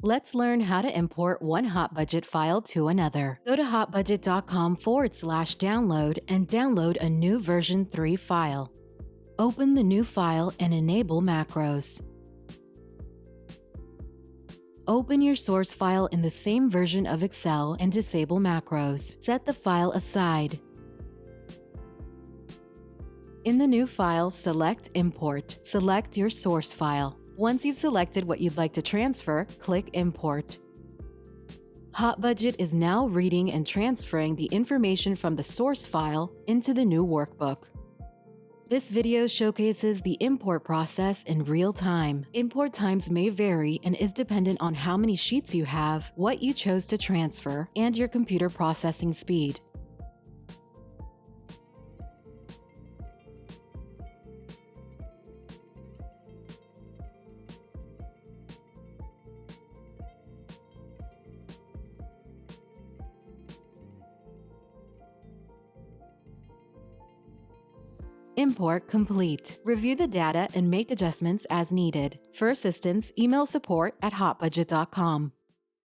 Let's learn how to import one hot budget file to another. Go to hotbudget.com/download and download a new version 3 file. Open the new file and enable macros. Open your source file in the same version of Excel and disable macros. Set the file aside. In the new file, select Import. Select your source file. Once you've selected what you'd like to transfer, click Import. Hot Budget is now reading and transferring the information from the source file into the new workbook. This video showcases the import process in real time. Import times may vary and is dependent on how many sheets you have, what you chose to transfer, and your computer processing speed. Import complete. Review the data and make adjustments as needed. For assistance, email support@hotbudget.com.